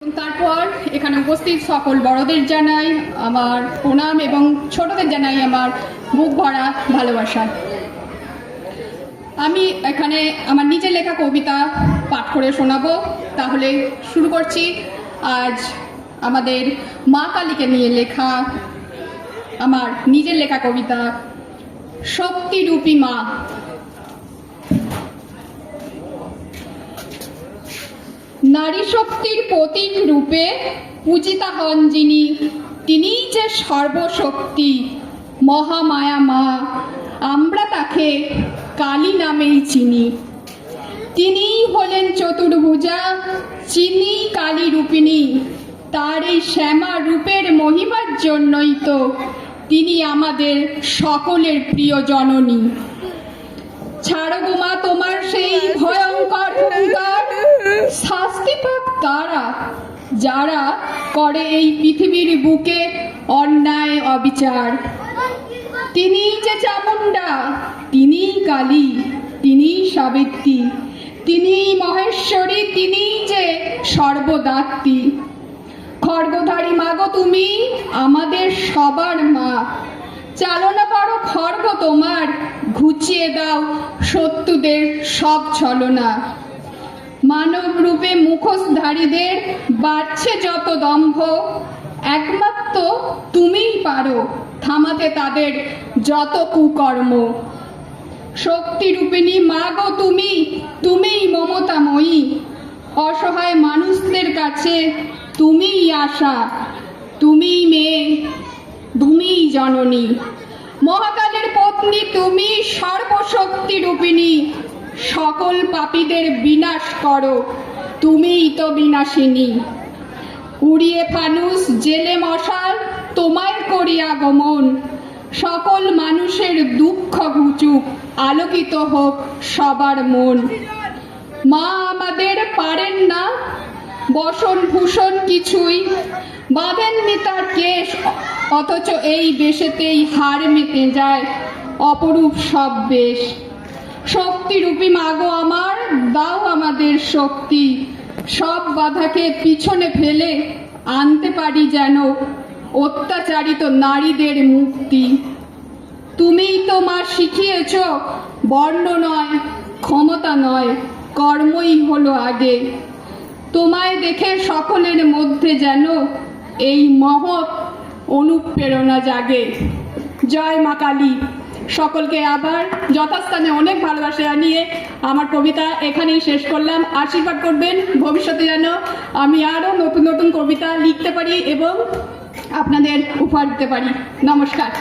তারপর এখানে উপস্থিত সকল বড়দের জানাই আমার প্রণাম এবং ছোটদের জানাই আমার বুক ভরা ভালোবাসা। আমি এখানে আমার নিজের লেখা কবিতা পাঠ করে শোনাবো। তাহলে শুরু করছি। আজ আমাদের মা কালীকে নিয়ে লেখা আমার নিজের লেখা কবিতা শক্তিরূপী মা। নারী শক্তির প্রতীক রূপে পূজিতা হন যিনি, তিনিই যে সর্বশক্তি মহামায়া মা। আমরা তাকে কালী নামেই চিনি। তিনিই হলেন চতুর্ভুজা, চিনি কালী রূপিণী। তার এই শ্যামা রূপের মহিমার জন্যই তো তিনি আমাদের সকলের প্রিয় জননী। ছাড়ো গো মা তোমার সেই ভয়ঙ্কর হুঙ্কার, শাস্তি পাক তারা যারা করে এই পৃথিবীর বুকে অন্যায় অবিচার। তিনিই যে চামুণ্ডা, তিনিই কালী, তিনিই সাবিত্রী, তিনিই মহেশ্বরী, তিনিই যে সর্বদাত্রী। খড়গধারী মাগো তুমি আমাদের সবার মা। চালনা করো খড়গ তোমার, ঘুচিয়ে দাও শত্রুদের সব ছলনা। মানব রূপে মুখোশধারীদের বাড়ছে যত দম্ভ, একমাত্র তুমিই পারো থামাতে তাদের যত কুকর্ম। শক্তিরূপিণী মা গো তুমি, তুমিই মমতাময়ী। অসহায় মানুষদের কাছে তুমিই আশা, তুমিই মেয়ে, তুমিই জননী। মহাকালের পত্নী তুমি সর্বশক্তি রূপিণী। সকল পাপীদের বিনাশ করো, তুমিই তো বিনাশিনী। উড়িয়ে ফানুস জেলে মশাল তোমায় করি আগমন। সকল মানুষের দুঃখ ঘুচুক, আলোকিত হোক সবার মন। মা আমাদের পারেন না বসন ভূষণ কিছুই, বাঁধেননি তার কেশ, অথচ এই বেশেতেই হার মেতে যায় অপরূপ সব বেশ। শক্তিরূপী মাগো আমার, দাও আমাদের শক্তি। সব বাধাকে পিছনে ফেলে আনতে পারি যেন অত্যাচারিত নারীদের মুক্তি। তুমিই তো মা শিখিয়েছ বর্ণ নয়, ক্ষমতা নয়, কর্মই হলো আগে। তোমায় দেখে সকলের মধ্যে যেন এই মহৎ অনুপ্রেরণা জাগে। জয় মা কালী। সকলকে আবার যথাস্থানে অনেক ভালোবাসা জানিয়ে আমার কবিতা এখানেই শেষ করলাম। আশীর্বাদ করবেন ভবিষ্যতে যেন আমি আরও নতুন নতুন কবিতা লিখতে পারি এবং আপনাদের উপহার দিতে পারি। নমস্কার।